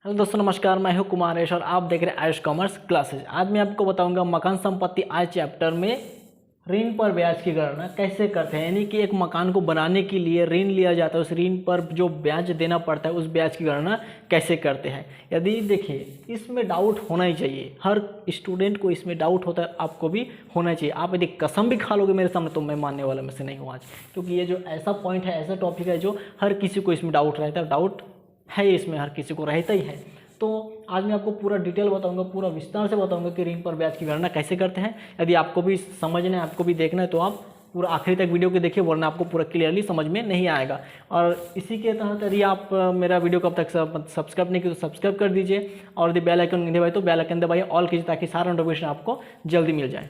Hello दोस्तों, नमस्कार। मैं हूं कुमारेश और आप देख रहे हैं आयुष कॉमर्स क्लासेज। आज मैं आपको बताऊंगा मकान संपत्ति आज चैप्टर में ऋण पर ब्याज की गणना कैसे करते हैं। यानी कि एक मकान को बनाने के लिए ऋण लिया जाता है, उस ऋण पर जो ब्याज देना पड़ता है उस ब्याज की गणना कैसे करते हैं। यदि देखिए, इसमें डाउट होना ही चाहिए, हर स्टूडेंट को इसमें डाउट होता है, आपको भी होना चाहिए। आप यदि कसम भी खा लोगे मेरे सामने तो मैं मानने वाला में से नहीं हूँ आज, क्योंकि ये जो ऐसा पॉइंट है, ऐसा टॉपिक है जो हर किसी को इसमें डाउट रहता है। डाउट है, इसमें हर किसी को रहता ही है। तो आज मैं आपको पूरा डिटेल बताऊंगा, पूरा विस्तार से बताऊंगा कि ऋण पर ब्याज की गणना कैसे करते हैं। यदि आपको भी समझना है, आपको भी देखना है तो आप पूरा आखिरी तक वीडियो को देखिए, वरना आपको पूरा क्लियरली समझ में नहीं आएगा। और इसी के तहत यदि आप मेरा वीडियो कब तक सब्सक्राइब नहीं किया तो सब्सक्राइब कर दीजिए, और यदि बेल आइकन नहीं दबाए तो बेल आइकन दबाइए, ऑल कीजिए, ताकि सारा नोटिफिकेशन आपको जल्दी मिल जाए।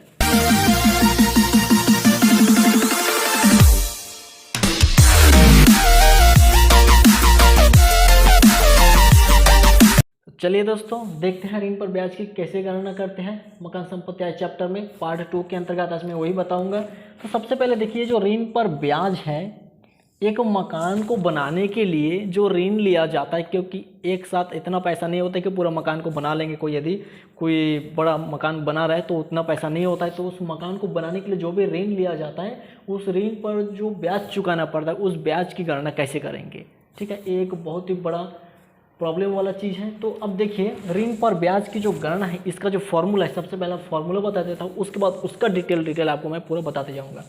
चलिए दोस्तों, देखते हैं ऋण पर ब्याज की कैसे गणना करते हैं मकान संपत्ति आज चैप्टर में पार्ट 2 के अंतर्गत आज मैं वही बताऊंगा। तो सबसे पहले देखिए, जो ऋण पर ब्याज है, एक मकान को बनाने के लिए जो ऋण लिया जाता है, क्योंकि एक साथ इतना पैसा नहीं होता कि पूरा मकान को बना लेंगे। यदि कोई बड़ा मकान बना रहा है तो उतना पैसा नहीं होता है, तो उस मकान को बनाने के लिए जो भी ऋण लिया जाता है उस ऋण पर जो ब्याज चुकाना पड़ता है उस ब्याज की गणना कैसे करेंगे। ठीक है, एक बहुत ही बड़ा प्रॉब्लम वाला चीज़ है। तो अब देखिए, ऋण पर ब्याज की जो गणना है, इसका जो फॉर्मूला है, सबसे पहला फॉर्मूला बता देता हूँ, उसके बाद उसका डिटेल आपको मैं पूरा बताते जाऊँगा।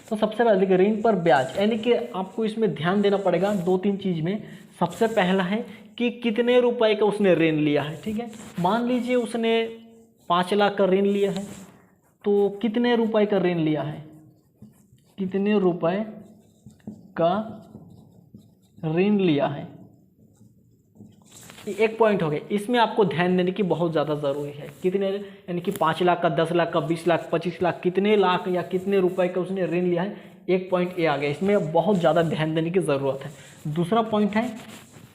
तो सबसे पहले देखिए, ऋण पर ब्याज यानी कि आपको इसमें ध्यान देना पड़ेगा 2-3 चीज़ में। सबसे पहला है कि कितने रुपए का उसने ऋण लिया है। ठीक है, मान लीजिए उसने 5 लाख का ऋण लिया है, तो कितने रुपए का ऋण लिया है, कितने रुपए का ऋण लिया है, एक पॉइंट हो गया। इसमें आपको ध्यान देने की बहुत ज़्यादा ज़रूरी है। कितने, यानी कि 5 लाख का, 10 लाख का, 20 लाख, 25 लाख, कितने लाख या कितने रुपए का उसने ऋण लिया है, एक पॉइंट ये आ गया। इसमें बहुत ज़्यादा ध्यान देने की ज़रूरत है। दूसरा पॉइंट है,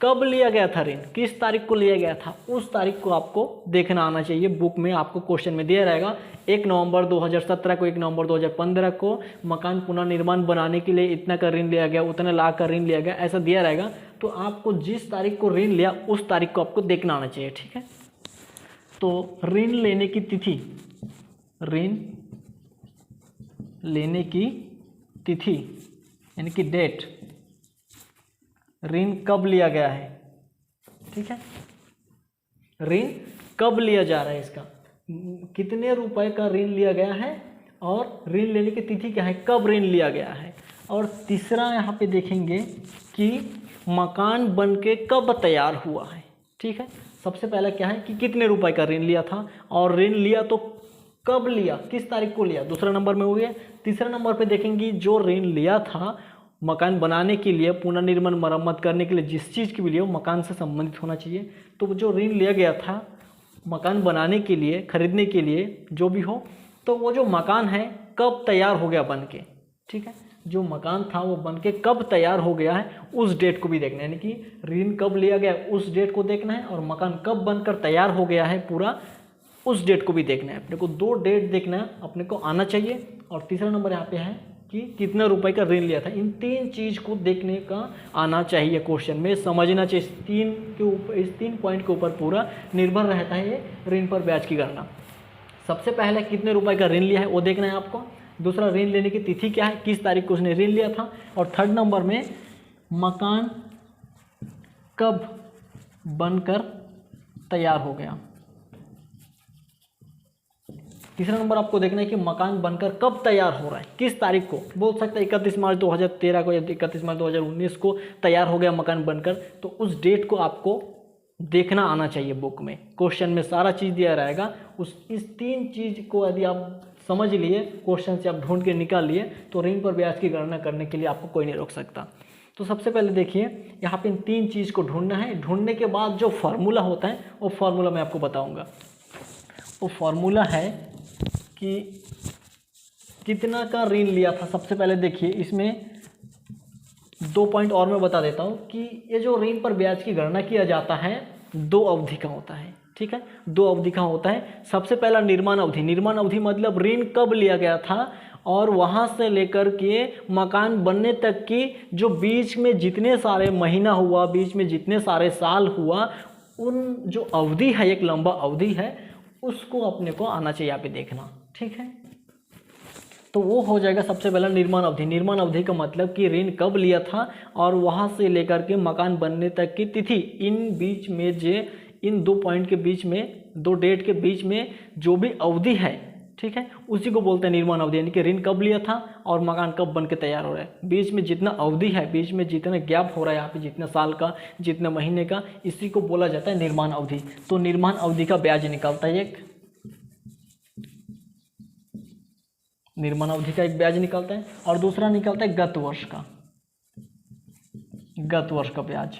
कब लिया गया था ऋण, किस तारीख को लिया गया था, उस तारीख को आपको देखना आना चाहिए। बुक में आपको क्वेश्चन में दिया रहेगा 1 नवंबर 2017 को, 1 नवंबर 2015 को मकान पुनर्निर्माण बनाने के लिए इतना का ऋण लिया गया, उतना लाख का ऋण लिया गया, ऐसा दिया रहेगा। तो आपको जिस तारीख को ऋण लिया उस तारीख को आपको देखना आना चाहिए। ठीक है, तो ऋण लेने की तिथि, ऋण लेने की तिथि यानी कि डेट, ऋण कब लिया गया है। ठीक है, ऋण कब लिया जा रहा है, इसका कितने रुपए का ऋण लिया गया है, और ऋण लेने की तिथि क्या है, कब ऋण लिया गया है। और तीसरा यहाँ पे देखेंगे कि मकान बनके कब तैयार हुआ है। ठीक है, सबसे पहला क्या है कि कितने रुपए का ऋण लिया था, और ऋण लिया तो कब लिया, किस तारीख को लिया, दूसरा नंबर में हो गया। तीसरा नंबर पे देखेंगे जो ऋण लिया था मकान बनाने के लिए, पुनर्निर्माण मरम्मत करने के लिए, जिस चीज़ के भी लिए मकान से संबंधित होना चाहिए। तो जो ऋण लिया गया था मकान बनाने के लिए, खरीदने के लिए, जो भी हो, तो वो जो मकान है कब तैयार हो गया बन के। ठीक है, जो मकान था वो बन के कब तैयार हो गया है उस डेट को भी देखना है। यानी कि ऋण कब लिया गया उस डेट को देखना है, और मकान कब बनकर तैयार हो गया है पूरा, उस डेट को भी देखना है। अपने को 2 डेट देखना अपने को आना चाहिए। और तीसरा नंबर यहाँ पे है कि कितना रुपए का ऋण लिया था। इन 3 चीज़ को देखने का आना चाहिए, क्वेश्चन में समझना चाहिए। इस 3 पॉइंट के ऊपर पूरा निर्भर रहता है ये ऋण पर ब्याज की गणना। सबसे पहले कितने रुपए का ऋण लिया है वो देखना है आपको। दूसरा, ऋण लेने की तिथि क्या है, किस तारीख को उसने ऋण लिया था। और थर्ड नंबर में, मकान कब बनकर तैयार हो गया। तीसरा नंबर आपको देखना है कि मकान बनकर कब तैयार हो रहा है, किस तारीख को। बोल सकते हैं 31 मार्च 2013 को या 31 मार्च 2019 को तैयार हो गया मकान बनकर, तो उस डेट को आपको देखना आना चाहिए। बुक में क्वेश्चन में सारा चीज़ दिया रहेगा। इस 3 चीज़ को यदि आप समझ लिए, क्वेश्चन से आप ढूंढ के निकाल लिए, तो ऋण पर ब्याज की गणना करने के लिए आपको कोई नहीं रोक सकता। तो सबसे पहले देखिए, यहाँ पे इन 3 चीज़ को ढूंढना है। ढूंढने के बाद जो फार्मूला होता है वो फार्मूला मैं आपको बताऊँगा। वो फार्मूला है कि कितना का ऋण लिया था। सबसे पहले देखिए, इसमें 2 पॉइंट और मैं बता देता हूँ कि ये जो ऋण पर ब्याज की गणना किया जाता है 2 अवधि का होता है। ठीक है, 2 अवधि का होता है। सबसे पहला निर्माण अवधि। निर्माण अवधि मतलब ऋण कब लिया गया था और वहाँ से लेकर के मकान बनने तक की जो बीच में जितने सारे महीना हुआ, बीच में जितने सारे साल हुआ, उन जो अवधि है, एक लंबा अवधि है, उसको अपने को आना चाहिए यहाँ पे देखना। ठीक है, तो वो हो जाएगा सबसे पहला निर्माण अवधि। निर्माण अवधि का मतलब कि ऋण कब लिया था और वहाँ से लेकर के मकान बनने तक की तिथि, इन बीच में जो इन 2 पॉइंट के बीच में, 2 डेट के बीच में जो भी अवधि है, ठीक है, उसी को बोलते हैं निर्माण अवधि। यानी कि ऋण कब लिया था और मकान कब बन के तैयार हो रहा है, बीच में जितना अवधि है, बीच में जितना गैप हो रहा है यहाँ पे, जितना साल का, जितना महीने का, इसी को बोला जाता है निर्माण अवधि। तो निर्माण अवधि का ब्याज निकलता है, एक निर्माण अवधि का एक ब्याज निकलता है, और दूसरा निकलता है गत वर्ष का, गत वर्ष का ब्याज।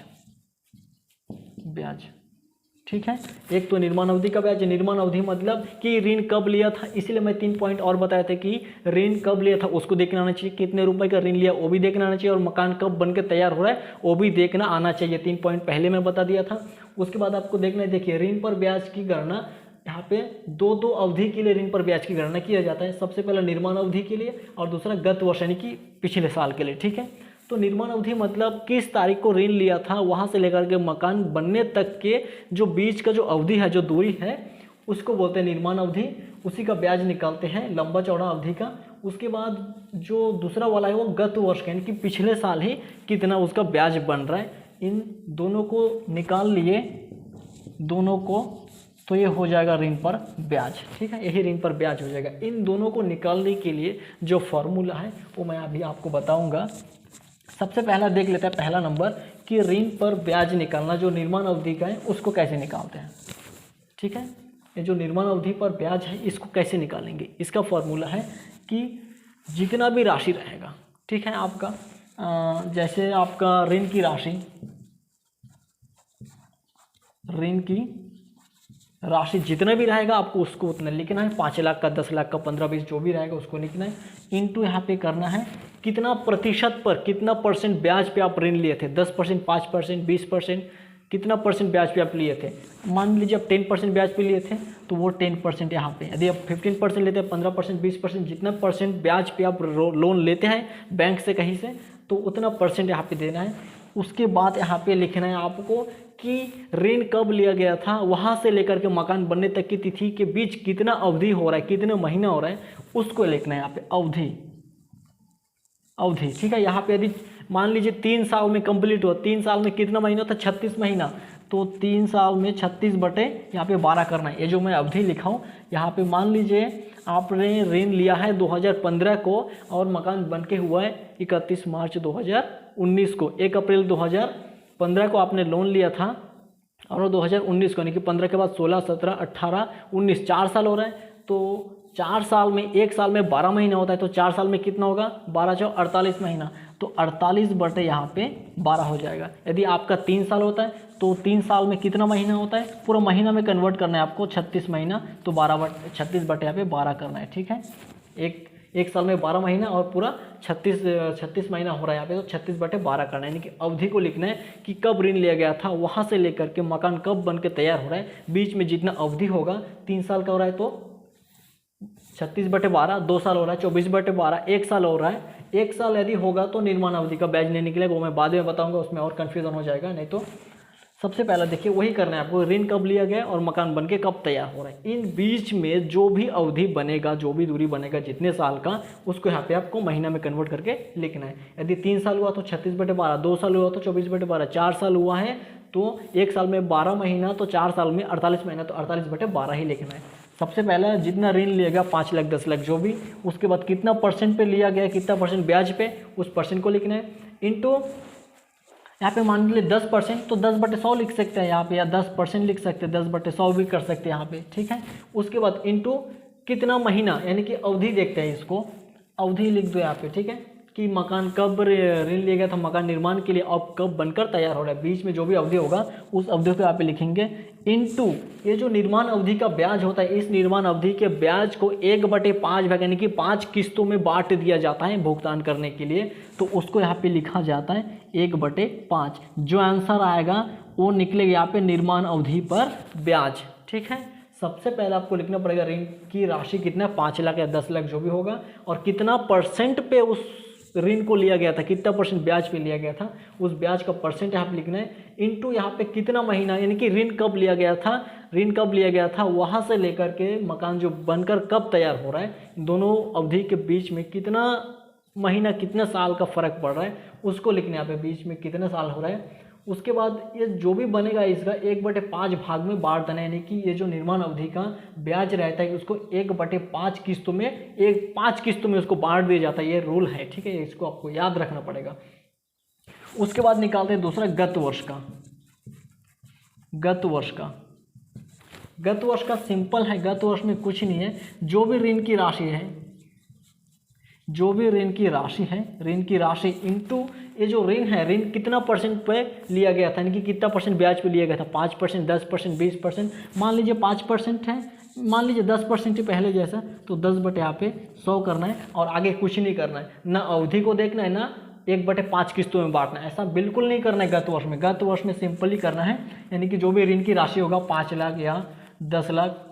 ठीक है, एक तो निर्माण अवधि का ब्याज। निर्माण अवधि मतलब कि ऋण कब लिया था, इसीलिए मैं 3 पॉइंट और बताए थे कि ऋण कब लिया था उसको देखना आना चाहिए, कितने रुपए का ऋण लिया वो भी देखना आना चाहिए, और मकान कब बन के तैयार हो रहा है वो भी देखना आना चाहिए। 3 पॉइंट पहले मैं बता दिया था। उसके बाद आपको देखना है, देखिए ऋण पर ब्याज की गणना यहाँ पे दो अवधि के लिए ऋण पर ब्याज की गणना किया जाता है। सबसे पहला निर्माण अवधि के लिए और दूसरा गत वर्ष यानी कि पिछले साल के लिए। ठीक है, तो निर्माण अवधि मतलब किस तारीख को ऋण लिया था, वहाँ से लेकर के मकान बनने तक के जो बीच का जो अवधि है, जो दूरी है, उसको बोलते हैं निर्माण अवधि। उसी का ब्याज निकालते हैं, लंबा चौड़ा अवधि का। उसके बाद जो दूसरा वाला है वो गत वर्ष का, यानी कि पिछले साल ही कितना उसका ब्याज बन रहा है। इन दोनों को निकाल लिए, दोनों को, तो ये हो जाएगा ऋण पर ब्याज। ठीक है, यही ऋण पर ब्याज हो जाएगा। इन दोनों को निकालने के लिए जो फॉर्मूला है वो मैं अभी आपको बताऊंगा। सबसे पहला देख लेते हैं, पहला नंबर कि ऋण पर ब्याज निकालना जो निर्माण अवधि का है उसको कैसे निकालते हैं। ठीक है, ये जो निर्माण अवधि पर ब्याज है इसको कैसे निकालेंगे, इसका फॉर्मूला है कि जितना भी राशि रहेगा, ठीक है, आपका जैसे आपका ऋण की राशि जितना भी रहेगा आपको उसको उतना लिखना है। 5 लाख का, 10 लाख का, 15-20 जो भी रहेगा उसको लिखना है। इनटू यहाँ पे करना है कितना प्रतिशत पर, कितना परसेंट ब्याज पे आप ऋण लिए थे, 10%, 5%, 20%, कितना परसेंट ब्याज पे आप लिए थे। मान लीजिए आप 10% ब्याज पे लिए थे तो वो 10% यहाँ पे, यदि आप 15% लेते हैं, 15%, 20%, जितना परसेंट ब्याज पे आप लोन लेते हैं बैंक से कहीं से, तो उतना परसेंट यहाँ पे देना है। उसके बाद यहाँ पे लिखना है आपको कि ऋण कब लिया गया था, वहाँ से लेकर के मकान बनने तक की तिथि के बीच कितना अवधि हो रहा है, कितना महीना हो रहा है, उसको लिखना है यहाँ पे, अवधि। ठीक है, यहाँ पे यदि मान लीजिए 3 साल में कंप्लीट हो, 3 साल में कितना महीना होता है, 36 महीना, तो 3 साल में 36/, यहाँ पे 12 करना है। ये जो मैं अवधि लिखा हूँ यहाँ पे, मान लीजिए आपने ऋण लिया है 2015 को और मकान बन के हुआ है 31 मार्च 2019 को। 1 अप्रैल 2015 को आपने लोन लिया था और 2019 को, यानी कि 15 के बाद 16, 17, 18, 19, 4 साल हो रहा है। तो 4 साल में, 1 साल में 12 महीना होता है, तो 4 साल में कितना होगा, 12 × 48 महीना, तो 48 यहाँ पे 12 हो जाएगा। यदि आपका 3 साल होता है तो 3 साल में कितना महीना होता है, पूरा महीना में कन्वर्ट करना है आपको, 36 महीना, तो 36 यहाँ पे 12 करना है। ठीक है, एक साल में 12 महीना और पूरा 36 महीना हो रहा है यहाँ पे, तो 36/12 करना है। यानी कि अवधि को लिखना है कि कब ऋण लिया गया था, वहाँ से लेकर के मकान कब बन के तैयार हो रहा है, बीच में जितना अवधि होगा, 3 साल का हो रहा है तो 36/12, 2 साल हो रहा है 24/12, 1 साल हो रहा है, 1 साल यदि होगा तो निर्माण अवधि का ब्याज नहीं निकलेगा, वो मैं बाद में बताऊंगा, उसमें और कन्फ्यूजन हो जाएगा। नहीं तो सबसे पहला देखिए वही करना है आपको, ऋण कब लिया गया और मकान बन के कब तैयार हो रहा है। इन बीच में जो भी अवधि बनेगा, जो भी दूरी बनेगा जितने साल का, उसको यहाँ पे आपको महीना में कन्वर्ट करके लिखना है। यदि 3 साल हुआ तो 36/12, 2 साल हुआ तो 24/12, 4 साल हुआ है तो 1 साल में 12 महीना, तो 4 साल में 48 महीना, तो 48/12 ही लिखना है। सबसे पहला जितना ऋण लिया गया, 5 लाख, 10 लाख जो भी, उसके बाद कितना परसेंट पे लिया गया, कितना परसेंट ब्याज पे, उस परसेंट को लिखना है। इंटू यहाँ पे मान लीजिए 10%, तो 10/100 लिख सकते हैं यहाँ पे, या 10% लिख सकते हैं, 10/100 भी कर सकते हैं यहाँ पे। ठीक है, उसके बाद इंटू कितना महीना, यानी कि अवधि देखते हैं, इसको अवधि लिख दो यहाँ पे। ठीक है, कि मकान कब ऋण लिया गया था मकान निर्माण के लिए, अब कब बनकर तैयार हो रहा है, बीच में जो भी अवधि होगा उस अवधि को यहाँ पे लिखेंगे। इंटू ये जो निर्माण अवधि का ब्याज होता है, इस निर्माण अवधि के ब्याज को 1/5 भाग, यानी कि 5 किस्तों में बांट दिया जाता है भुगतान करने के लिए, तो उसको यहाँ पे लिखा जाता है 1/5। जो आंसर आएगा वो निकलेगा यहाँ पे निर्माण अवधि पर ब्याज। ठीक है, सबसे पहले आपको लिखना पड़ेगा ऋण की राशि कितना, 5 लाख या 10 लाख जो भी होगा, और कितना परसेंट पे उस ऋण को लिया गया था, कितना परसेंट ब्याज पे लिया गया था, उस ब्याज का परसेंट यहाँ पे लिखना है, इनटू यहाँ पे कितना महीना, यानी कि ऋण कब लिया गया था, ऋण कब लिया गया था वहाँ से लेकर के मकान जो बनकर कब तैयार हो रहा है, दोनों अवधि के बीच में कितना महीना कितना साल का फ़र्क पड़ रहा है उसको लिखना है यहाँ पे, बीच में कितना साल हो रहा है। उसके बाद ये जो भी बनेगा इसका 1/5 भाग में बांट देना है, यानी कि ये जो निर्माण अवधि का ब्याज रहता है उसको 1/5 किस्तों में 5 किस्तों में उसको बांट दिया जाता है, ये रूल है, ठीक है, इसको आपको याद रखना पड़ेगा। उसके बाद निकालते हैं दूसरा गत वर्ष का। गत वर्ष का सिंपल है, गत वर्ष में कुछ नहीं है, जो भी ऋण की राशि है, जो भी ऋण की राशि है, ऋण की राशि इंटू ये जो ऋण है, ऋण कितना परसेंट पे लिया गया था, यानी कि कितना परसेंट ब्याज पे लिया गया था, 5%, 10%, 20%, मान लीजिए 5% है, मान लीजिए 10% ही पहले जैसा, तो 10 यहाँ पे 100 करना है और आगे कुछ नहीं करना है, ना अवधि को देखना है, ना 1/5 किस्तों में बांटना है, ऐसा बिल्कुल नहीं करना है गत वर्ष में। गत वर्ष में सिंपली करना है, यानी कि जो भी ऋण की राशि होगा 5 लाख या 10 लाख,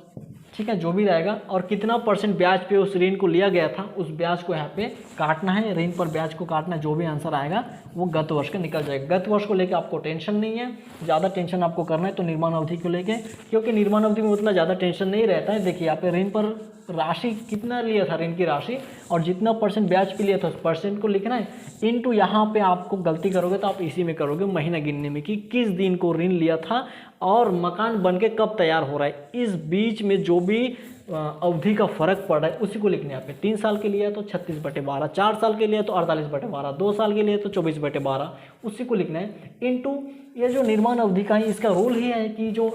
ठीक है, जो भी रहेगा, और कितना परसेंट ब्याज पे उस ऋण को लिया गया था उस ब्याज को यहाँ पे काटना है, ऋण पर ब्याज को काटना है, जो भी आंसर आएगा वो गत वर्ष का निकल जाएगा। गत वर्ष को लेके आपको टेंशन नहीं है, ज़्यादा टेंशन आपको करना है तो निर्माण अवधि को लेके, क्योंकि निर्माण अवधि में उतना ज़्यादा टेंशन नहीं रहता है। देखिए यहाँ पे ऋण पर राशि कितना लिया था, ऋण की राशि, और जितना परसेंट ब्याज पे लिया था उस परसेंट को लिखना है, इनटू यहाँ पे आपको गलती करोगे तो आप इसी में करोगे महीना गिनने में कि किस दिन को ऋण लिया था और मकान बनके कब तैयार हो रहा है, इस बीच में जो भी अवधि का फर्क पड़ रहा है उसी को लिखने यहाँ पे। 3 साल के लिए तो 36/12, 4 साल के लिए तो 48/12, 2 साल के लिए तो 24/12, उसी को लिखना है, इनटू ये जो निर्माण अवधि का है इसका रूल ही है कि जो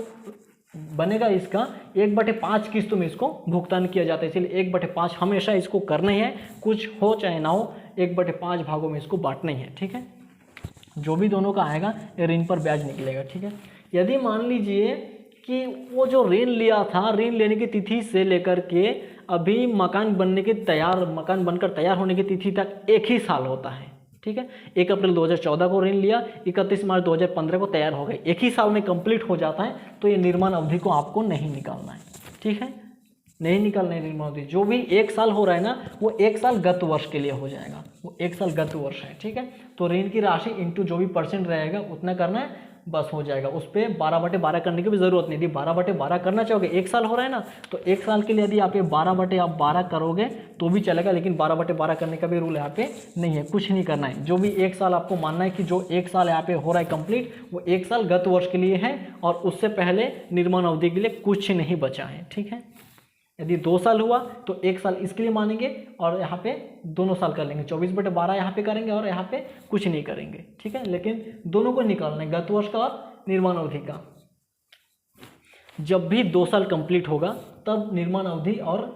बनेगा इसका 1/5 किस्तों में इसको भुगतान किया जाता है, इसलिए 1/5 हमेशा इसको करना ही है, कुछ हो चाहे ना हो 1/5 भागों में इसको बांटना ही है, ठीक है। जो भी दोनों का आएगा ये ऋण पर ब्याज निकलेगा, ठीक है। यदि मान लीजिए कि वो जो ऋण लिया था, ऋण लेने की तिथि से लेकर के अभी मकान मकान बनकर तैयार होने की तिथि तक एक ही साल होता है, ठीक है। 1 अप्रैल 2014 को ऋण लिया, 31 मार्च 2015 को तैयार हो गए, एक ही साल में कंप्लीट हो जाता है, तो ये निर्माण अवधि को आपको नहीं निकालना है, ठीक है, नहीं निकालना है निर्माण अवधि। जो भी 1 साल हो रहा है ना वो 1 साल गत वर्ष के लिए हो जाएगा, वो 1 साल गत वर्ष है, ठीक है। तो ऋण की राशि इंटू जो भी परसेंट रहेगा उतना करना है, बस हो जाएगा। उस पर 12/12 करने की भी ज़रूरत नहीं। यदि 12/12 करना चाहोगे, 1 साल हो रहा है ना, तो 1 साल के लिए यदि आप ये 12/12 करोगे तो भी चलेगा, लेकिन 12/12 करने का भी रूल यहाँ पे नहीं है, कुछ नहीं करना है। जो भी 1 साल आपको मानना है कि जो 1 साल यहाँ पे हो रहा है कंप्लीट, वो 1 साल गत वर्ष के लिए है और उससे पहले निर्माण अवधि के लिए कुछ नहीं बचा है, ठीक है। यदि 2 साल हुआ तो 1 साल इसके लिए मानेंगे और यहाँ पे दोनों साल कर लेंगे, 24/12 यहाँ पे करेंगे और यहाँ पे कुछ नहीं करेंगे, ठीक है। लेकिन दोनों को निकालना है, गत वर्ष का और निर्माण अवधि का। जब भी 2 साल कंप्लीट होगा तब निर्माण अवधि और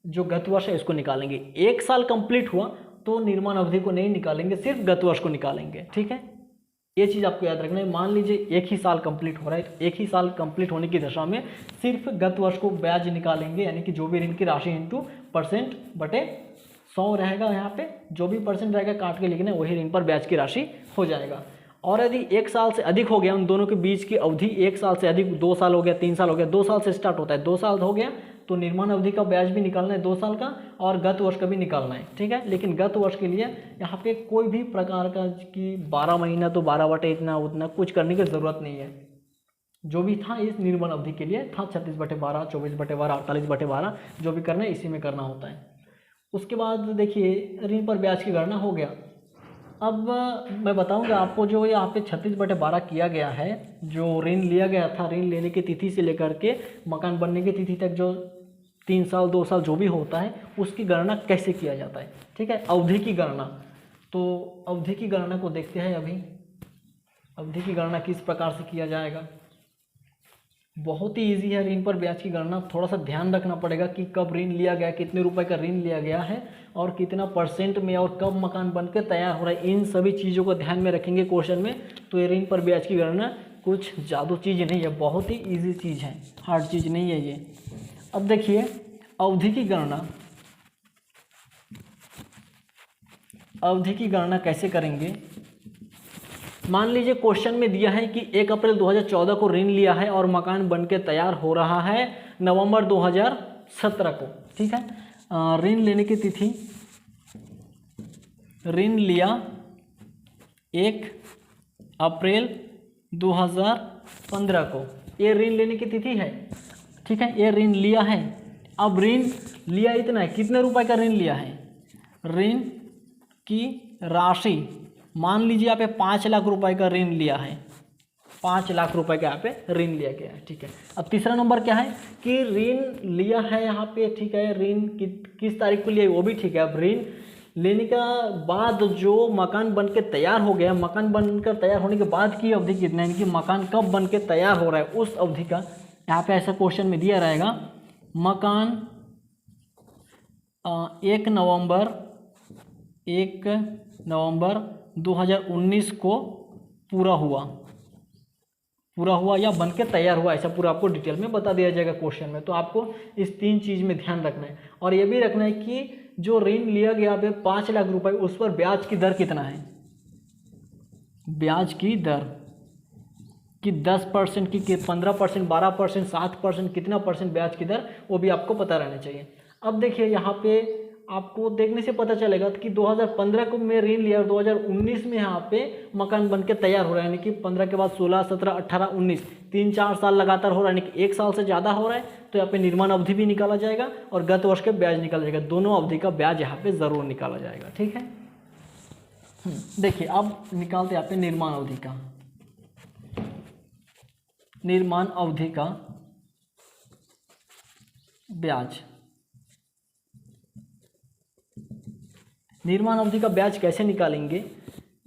जो गत वर्ष है इसको निकालेंगे। 1 साल कंप्लीट हुआ तो निर्माण अवधि को नहीं निकालेंगे, सिर्फ गत वर्ष को निकालेंगे, ठीक है। ये चीज़ आपको याद रखना है। मान लीजिए 1 ही साल कंप्लीट हो रहा है, तो 1 ही साल कंप्लीट होने की दशा में सिर्फ गत वर्ष को ब्याज निकालेंगे, यानी कि जो भी ऋण की राशि इंटू परसेंट बटे 100 रहेगा, यहाँ पे जो भी परसेंट रहेगा काट के लिखना है, वही ऋण पर ब्याज की राशि हो जाएगा। और यदि 1 साल से अधिक हो गया, उन दोनों के बीच की अवधि 1 साल से अधिक, 2 साल हो गया, 3 साल हो गया, 2 साल से स्टार्ट होता है, 2 साल हो गया तो निर्माण अवधि का ब्याज भी निकालना है 2 साल का और गत वर्ष का भी निकालना है, ठीक है। लेकिन गत वर्ष के लिए यहाँ पे कोई भी प्रकार का कि 12 महीना तो 12 इतना उतना कुछ करने की ज़रूरत नहीं है। जो भी था इस निर्माण अवधि के लिए था 36/12, 24/12, 48/12, जो भी करना है इसी में करना होता है। उसके बाद देखिए ऋण पर ब्याज की गणना हो गया। अब मैं बताऊंगा आपको जो यहाँ पे 36/12 किया गया है, जो ऋण लिया गया था, ऋण लेने की तिथि से लेकर के मकान बनने की तिथि तक जो 3 साल 2 साल जो भी होता है उसकी गणना कैसे किया जाता है, ठीक है। अवधि की गणना, तो अवधि की गणना को देखते हैं। अभी अवधि की गणना किस प्रकार से किया जाएगा, बहुत ही इजी है। ऋण पर ब्याज की गणना थोड़ा सा ध्यान रखना पड़ेगा कि कब ऋण लिया गया, कितने रुपए का ऋण लिया गया है और कितना परसेंट में और कब मकान बनकर तैयार हो रहा है, इन सभी चीज़ों को ध्यान में रखेंगे क्वेश्चन में। तो ये ऋण पर ब्याज की गणना कुछ जादू चीज़ नहीं है, बहुत ही ईजी चीज़ है, हार्ड चीज़ नहीं है ये। अब देखिए अवधि की गणना, अवधि की गणना कैसे करेंगे। मान लीजिए क्वेश्चन में दिया है कि 1 अप्रैल 2014 को ऋण लिया है और मकान बनके तैयार हो रहा है नवंबर 2017 को, ठीक है। ऋण लेने की तिथि, ऋण लिया 1 अप्रैल 2015 को, ये ऋण लेने की तिथि है, ठीक है, ये ऋण लिया है। अब ऋण लिया इतना है, कितने रुपए का ऋण लिया है, ऋण की राशि मान लीजिए यहाँ पे 5 लाख रुपए का ऋण लिया है, 5 लाख रुपए का यहाँ पे ऋण लिया गया है, ठीक है। अब तीसरा नंबर क्या है कि ऋण लिया है यहाँ पे, ठीक है, ऋण किस तारीख को लिया है वो भी ठीक है। अब ऋण लेने का बाद जो मकान बन के तैयार हो गया, मकान बनकर तैयार होने के बाद की अवधि कितना है, यानी कि मकान कब बन के तैयार हो रहा है उस अवधि का यहाँ पे ऐसा क्वेश्चन में दिया रहेगा। मकान 1 नवंबर 2019 को पूरा हुआ या बन के तैयार हुआ, ऐसा पूरा आपको डिटेल में बता दिया जाएगा क्वेश्चन में। तो आपको इस 3 चीज़ में ध्यान रखना है, और ये भी रखना है कि जो ऋण लिया गया पे 5 लाख रुपए, उस पर ब्याज की दर कितना है, ब्याज की दर कि 10% की 15%, 12%, 7%, कितना परसेंट ब्याज की दर, वो भी आपको पता रहना चाहिए। अब देखिए यहाँ पे आपको देखने से पता चलेगा कि 2015 को में ऋण लिया और 2019 में यहाँ पे मकान बन के तैयार हो रहा है, यानी कि 15 के बाद 16, 17, 18, 19, 3-4 साल लगातार हो रहा है, यानी कि 1 साल से ज़्यादा हो रहा है। तो यहाँ पे निर्माण अवधि भी निकाला जाएगा और गत वर्ष के ब्याज निकाला जाएगा, दोनों अवधि का ब्याज यहाँ पे ज़रूर निकाला जाएगा, ठीक है। देखिए अब निकालते यहाँ पे निर्माण अवधि का, निर्माण अवधि का ब्याज। निर्माण अवधि का ब्याज कैसे निकालेंगे,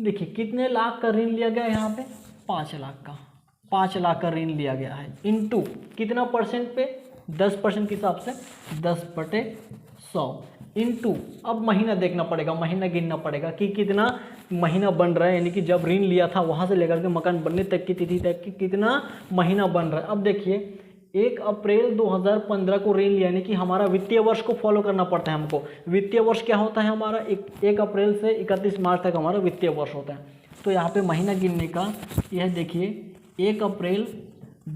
देखिए कितने लाख का ऋण लिया गया है यहाँ पे, 5 लाख का, 5 लाख का ऋण लिया गया है, इनटू कितना परसेंट पे, 10% के हिसाब से 10/100 इनटू, अब महीना देखना पड़ेगा, महीना गिनना पड़ेगा कि कितना महीना बन रहा है, यानी कि जब ऋण लिया था वहाँ से लेकर के मकान बनने तक की तिथि तक कि कितना महीना बन रहा है। अब देखिए 1 अप्रैल 2015 को ऋण लिया, यानी कि हमारा वित्तीय वर्ष को फॉलो करना पड़ता है हमको। वित्तीय वर्ष क्या होता है हमारा, 1 अप्रैल से 31 मार्च तक हमारा वित्तीय वर्ष होता है। तो यहाँ पे महीना गिनने का यह देखिए 1 अप्रैल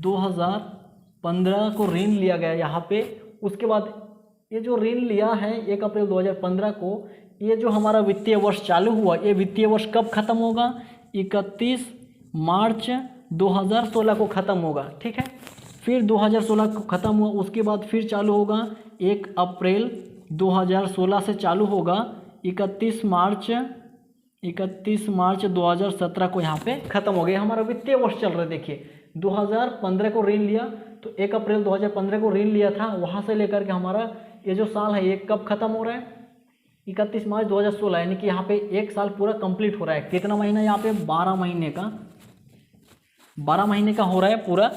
2015 को ऋण लिया गया यहाँ पे, उसके बाद ये जो ऋण लिया है 1 अप्रैल 2015 को, ये जो हमारा वित्तीय वर्ष चालू हुआ, ये वित्तीय वर्ष कब खत्म होगा, 31 मार्च 2016 को ख़त्म होगा, ठीक है। फिर 2016 को ख़त्म हुआ, उसके बाद फिर चालू होगा 1 अप्रैल 2016 से चालू होगा 31 मार्च 2017 को यहाँ पे ख़त्म हो गया, हमारा वित्तीय वर्ष चल रहा है। देखिए 2015 को ऋण लिया, तो 1 अप्रैल 2015 को ऋण लिया था, वहाँ से लेकर के हमारा ये जो साल है ये कब ख़त्म हो रहा है, 31 मार्च 2016, यानी कि यहाँ पे 1 साल पूरा कंप्लीट हो रहा है। कितना महीना यहाँ पे, 12 महीने का हो रहा है पूरा,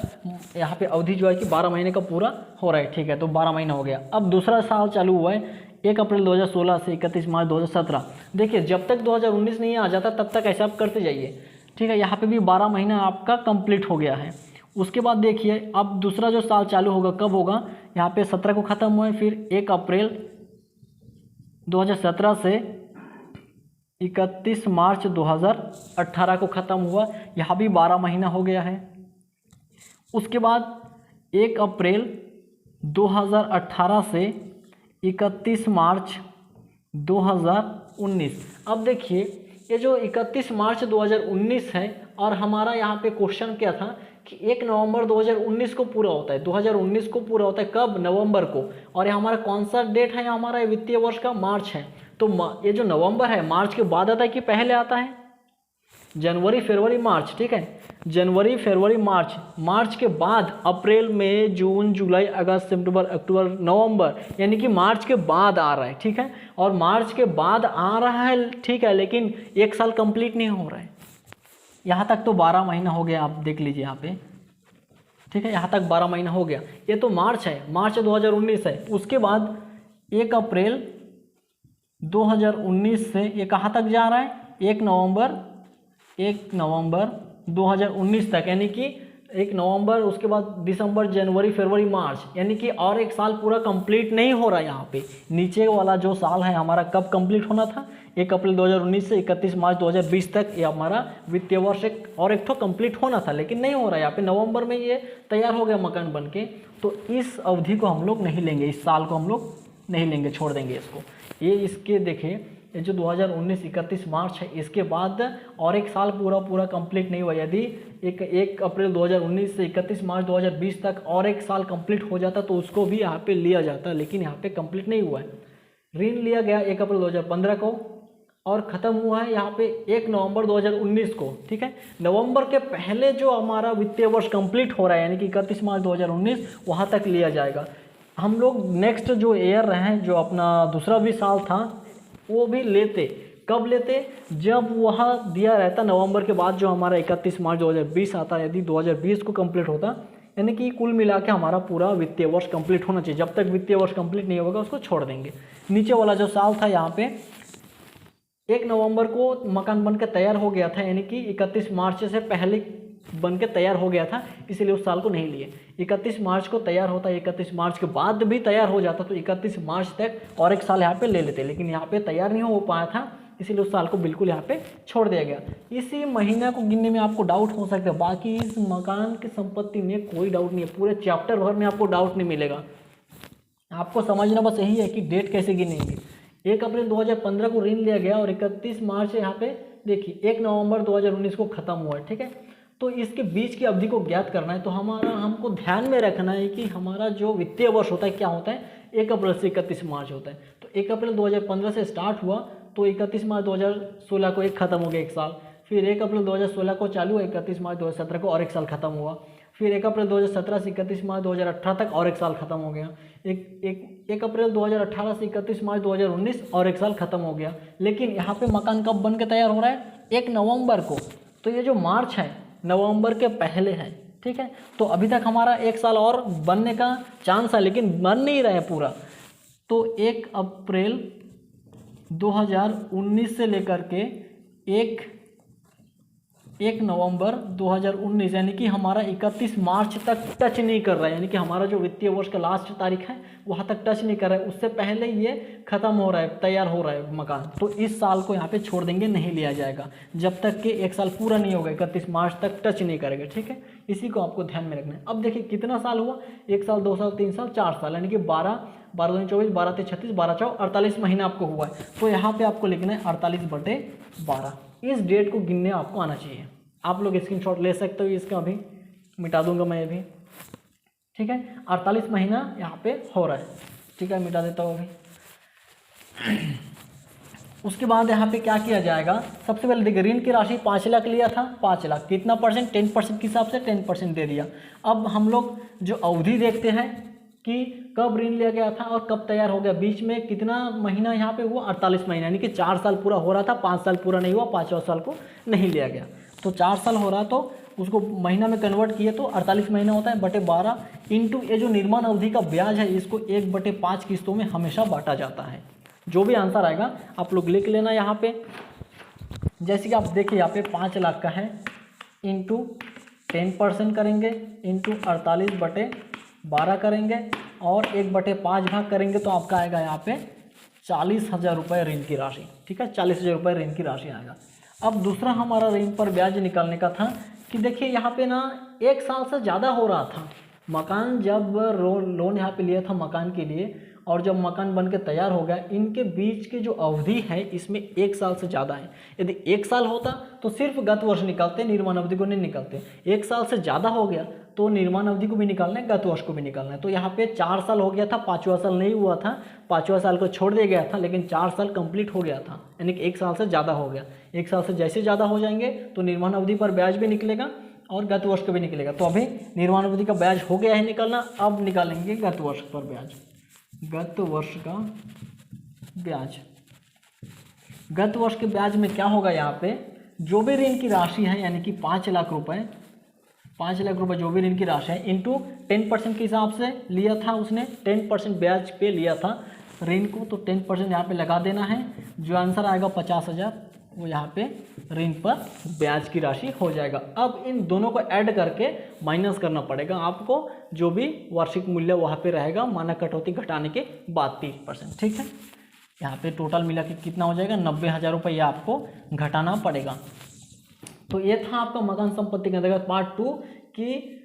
यहाँ पे अवधि जो है कि 12 महीने का पूरा हो रहा है, ठीक है। तो 12 महीना हो गया। अब दूसरा साल चालू हुआ है 1 अप्रैल 2016 से 31 मार्च 2017। देखिए जब तक 2019 नहीं आ जाता तब तक ऐसा आप करते जाइए, ठीक है। यहाँ पे भी 12 महीना आपका कंप्लीट हो गया है। उसके बाद देखिए अब दूसरा जो साल चालू होगा कब होगा, यहाँ पे 17 को ख़त्म हुआ है, फिर 1 अप्रैल 2017 से 31 मार्च 2018 को ख़त्म हुआ, यहाँ भी 12 महीना हो गया है। उसके बाद 1 अप्रैल 2018 से 31 मार्च 2019। अब देखिए ये जो 31 मार्च 2019 है, और हमारा यहाँ पे क्वेश्चन क्या था कि 1 नवंबर 2019 को पूरा होता है, 2019 को पूरा होता है कब, नवंबर को। और ये हमारा कौन सा डेट है, हमारा वित्तीय वर्ष का मार्च है। तो ये जो नवंबर है मार्च के बाद आता है कि पहले आता है, जनवरी फरवरी मार्च, ठीक है। जनवरी फरवरी मार्च, मार्च के बाद अप्रैल मई जून जुलाई अगस्त सितंबर अक्टूबर नवंबर, यानी कि मार्च के बाद आ रहा है, ठीक है। और मार्च के बाद आ रहा है, ठीक है, लेकिन 1 साल कंप्लीट नहीं हो रहा है। यहाँ तक तो 12 महीना हो गया, आप देख लीजिए यहाँ पे, ठीक है। यहाँ तक 12 महीना हो गया। ये तो मार्च है, मार्च 2019 है। उसके बाद 1 अप्रैल 2019 से ये कहाँ तक जा रहा है, 1 नवंबर 2019 तक, यानी कि 1 नवंबर, उसके बाद दिसंबर जनवरी फरवरी मार्च, यानी कि और 1 साल पूरा कंप्लीट नहीं हो रहा है। यहाँ पे नीचे वाला जो साल है हमारा कब कंप्लीट होना था, 1 अप्रैल 2019 से 31 मार्च 2020 तक ये हमारा वित्तीय वर्ष एक ठो कंप्लीट होना था, लेकिन नहीं हो रहा है। यहाँ पे नवंबर में ये तैयार हो गया मकान बन के। तो इस अवधि को हम लोग नहीं लेंगे, इस साल को हम लोग नहीं लेंगे, छोड़ देंगे इसको। ये इसके देखिए ये जो 2019 31 मार्च है, इसके बाद और एक साल पूरा कंप्लीट नहीं हुआ। यदि 1 अप्रैल 2019 से 31 मार्च 2020 तक और एक साल कंप्लीट हो जाता तो उसको भी यहाँ पे लिया जाता, लेकिन यहाँ पे कंप्लीट नहीं हुआ है। ऋण लिया गया 1 अप्रैल 2015 को और ख़त्म हुआ है यहाँ पे 1 नवंबर 2019 को। ठीक है, नवंबर के पहले जो हमारा वित्तीय वर्ष कंप्लीट हो रहा है यानी कि 31 मार्च 2019 वहाँ तक लिया जाएगा। हम लोग नेक्स्ट जो ईयर रहे, जो अपना दूसरा भी साल था, वो भी लेते। कब लेते? जब वह दिया रहता नवंबर के बाद जो हमारा 31 मार्च 2020 आता, यदि 2020 को कंप्लीट होता, यानी कि कुल मिला के हमारा पूरा वित्तीय वर्ष कंप्लीट होना चाहिए। जब तक वित्तीय वर्ष कंप्लीट नहीं होगा उसको छोड़ देंगे। नीचे वाला जो साल था यहाँ पे 1 नवंबर को मकान बन के तैयार हो गया था, यानी कि 31 मार्च से पहले बन के तैयार हो गया था, इसीलिए उस साल को नहीं लिए। 31 मार्च को तैयार होता, 31 मार्च के बाद भी तैयार हो जाता तो 31 मार्च तक और एक साल यहाँ पे ले लेते, लेकिन यहाँ पे तैयार नहीं हो पाया था, इसीलिए उस साल को बिल्कुल यहाँ पे छोड़ दिया गया। इसी महीना को गिनने में आपको डाउट हो सकता है, बाकी इस मकान की संपत्ति में कोई डाउट नहीं है, पूरे चैप्टर भर में आपको डाउट नहीं मिलेगा। आपको समझना बस यही है कि डेट कैसे गिनेंगे। 1 अप्रैल 2015 को ऋण लिया गया और 31 मार्च यहाँ पे देखिए 1 नवंबर 2019 को ख़त्म हुआ है। ठीक है, तो इसके बीच की अवधि को ज्ञात करना है, तो हमको ध्यान में रखना है कि हमारा जो वित्तीय वर्ष होता है क्या होता है, 1 अप्रैल से 31 मार्च होता है। तो 1 अप्रैल 2015 से स्टार्ट हुआ तो 31 मार्च 2016 को एक ख़त्म हो गया एक साल, फिर 1 अप्रैल 2016 को चालू हुआ, 31 मार्च 2017 को और एक साल ख़त्म हुआ, फिर 1 अप्रैल 2017 से 31 मार्च 2018 तक और एक साल ख़त्म हो गया, 1 अप्रैल 2018 से 31 मार्च 2019 और एक साल ख़त्म हो गया। लेकिन यहाँ पे मकान कब बन के तैयार हो रहा है? 1 नवंबर को। तो ये जो मार्च है नवंबर के पहले है। ठीक है, तो अभी तक हमारा एक साल और बनने का चांस है, लेकिन बन नहीं रहा है पूरा। तो 1 अप्रैल 2019 से लेकर के 1 नवंबर 2019 यानी कि हमारा 31 मार्च तक टच नहीं कर रहा है, यानी कि हमारा जो वित्तीय वर्ष का लास्ट तारीख है वहाँ तक टच नहीं कर रहा है, उससे पहले ये ख़त्म हो रहा है, तैयार हो रहा है मकान। तो इस साल को यहाँ पे छोड़ देंगे, नहीं लिया जाएगा जब तक कि एक साल पूरा नहीं होगा, 31 मार्च तक टच नहीं करेगा। ठीक है, इसी को आपको ध्यान में रखना है। अब देखिए कितना साल हुआ, 1 साल 2 साल 3 साल 4 साल, यानी कि 12 12 24 12 3 36 12 4 48 महीना आपको हुआ है। तो यहाँ पे आपको लिखना है 48/12। इस डेट को गिनने आपको आना चाहिए। आप लोग स्क्रीनशॉट ले सकते हो, इसका अभी मिटा दूंगा मैं अभी। ठीक है, 48 महीना यहाँ पे हो रहा है। ठीक है, मिटा देता हूँ अभी। उसके बाद यहाँ पे क्या किया जाएगा, सबसे पहले देखिए ऋण की राशि 5 लाख लिया था, 5 लाख कितना परसेंट, 10% के हिसाब से 10% दे दिया। अब हम लोग जो अवधि देखते हैं कि कब ऋण लिया गया था और कब तैयार हो गया, बीच में कितना महीना यहाँ पे हुआ, 48 महीना, यानी कि 4 साल पूरा हो रहा था, 5 साल पूरा नहीं हुआ, 5वां साल को नहीं लिया गया। तो 4 साल हो रहा तो उसको महीना में कन्वर्ट किए तो 48 महीना होता है बटे 12 इंटू ये जो निर्माण अवधि का ब्याज है, इसको 1/5 किस्तों में हमेशा बांटा जाता है। जो भी आंसर आएगा आप लोग लिख लेना यहाँ पे। जैसे कि आप देखिए यहाँ पे 5 लाख का है, इंटू 10% करेंगे, इंटू 48/12 करेंगे और 1/5 भाग करेंगे तो आपका आएगा यहाँ पे 40,000 रुपये ऋण की राशि। ठीक है, 40,000 रुपये ऋण की राशि आएगा। अब दूसरा हमारा ऋण पर ब्याज निकालने का था कि देखिए यहाँ पे ना 1 साल से ज़्यादा हो रहा था मकान, जब लोन यहाँ पे लिया था मकान के लिए और जब मकान बन के तैयार हो गया, इनके बीच की जो अवधि है इसमें 1 साल से ज़्यादा है। यदि 1 साल होता तो सिर्फ गत वर्ष निकालते, निर्माण अवधि को नहीं निकालते। 1 साल से ज़्यादा हो गया तो निर्माण अवधि को भी निकालना है, गत वर्ष को भी निकालना है। तो यहाँ पे 4 साल हो गया था, 5वां साल नहीं हुआ था, 5वां साल को छोड़ दिया गया था, लेकिन 4 साल कंप्लीट हो गया था, यानी कि 1 साल से ज़्यादा हो गया। 1 साल से जैसे ज़्यादा हो जाएंगे तो निर्माण अवधि पर ब्याज भी निकलेगा और गत वर्ष का भी निकलेगा। तो अभी निर्माण अवधि का ब्याज हो गया है निकालना, अब निकालेंगे गत वर्ष पर ब्याज। गत वर्ष का ब्याज, गत वर्ष के ब्याज में क्या होगा, यहाँ पे जो भी ऋण की राशि है यानी कि 5 लाख रुपए, 5 लाख रुपए जो भी ऋण की राशि है इंटू 10% के हिसाब से लिया था उसने, 10% ब्याज पे लिया था ऋण को, तो 10% यहाँ पे लगा देना है। जो आंसर आएगा 50,000 वो यहाँ पे ऋण पर ब्याज की राशि हो जाएगा। अब इन दोनों को ऐड करके माइनस करना पड़ेगा आपको, जो भी वार्षिक मूल्य वहाँ पे रहेगा मानक कटौती घटाने के बाद 30%। ठीक है, यहाँ पे टोटल मिला के कितना हो जाएगा, 90,000 रुपये आपको घटाना पड़ेगा। तो ये था आपका मकान संपत्ति के अंतर्गत पार्ट 2 कि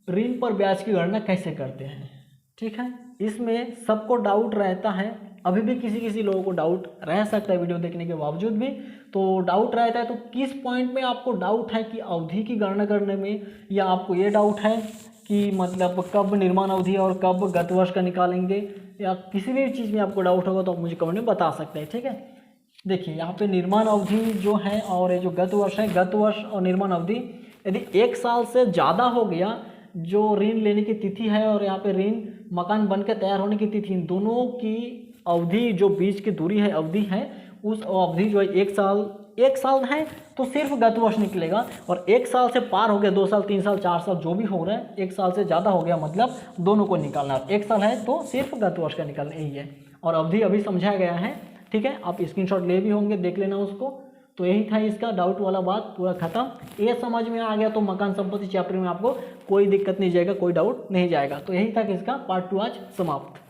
ऋण पर ब्याज की गणना कैसे करते हैं। ठीक है, इसमें सबको डाउट रहता है अभी भी किसी किसी लोगों को डाउट रह सकता है वीडियो देखने के बावजूद भी। तो डाउट रहता है तो किस पॉइंट में आपको डाउट है कि अवधि की गणना करने में, या आपको ये डाउट है कि मतलब कब निर्माण अवधि और कब गत वर्ष का निकालेंगे, या किसी भी चीज़ में आपको डाउट होगा तो आप मुझे कमेंट में बता सकते हैं, ठीक है। देखिए यहाँ पे निर्माण अवधि जो है और ये जो गत वर्ष है, गत वर्ष और निर्माण अवधि यदि 1 साल से ज़्यादा हो गया जो ऋण लेने की तिथि है और यहाँ पे ऋण मकान बन के तैयार होने की तिथि, इन दोनों की अवधि जो बीच की दूरी है अवधि है, उस अवधि जो है 1 साल है तो सिर्फ गत वर्ष निकलेगा। और 1 साल से पार हो गया, 2 साल 3 साल 4 साल जो भी हो रहा है, 1 साल से ज़्यादा हो गया मतलब दोनों को निकालना है। 1 साल है तो सिर्फ गत वर्ष का निकालना यही है। और अवधि अभी समझाया गया है, ठीक है। आप स्क्रीनशॉट ले भी होंगे, देख लेना उसको। तो यही था इसका डाउट वाला बात, पूरा खत्म। ये समझ में आ गया तो मकान संपत्ति चैप्टर में आपको कोई दिक्कत नहीं जाएगा, कोई डाउट नहीं जाएगा। तो यही था कि इसका पार्ट 2 आज समाप्त।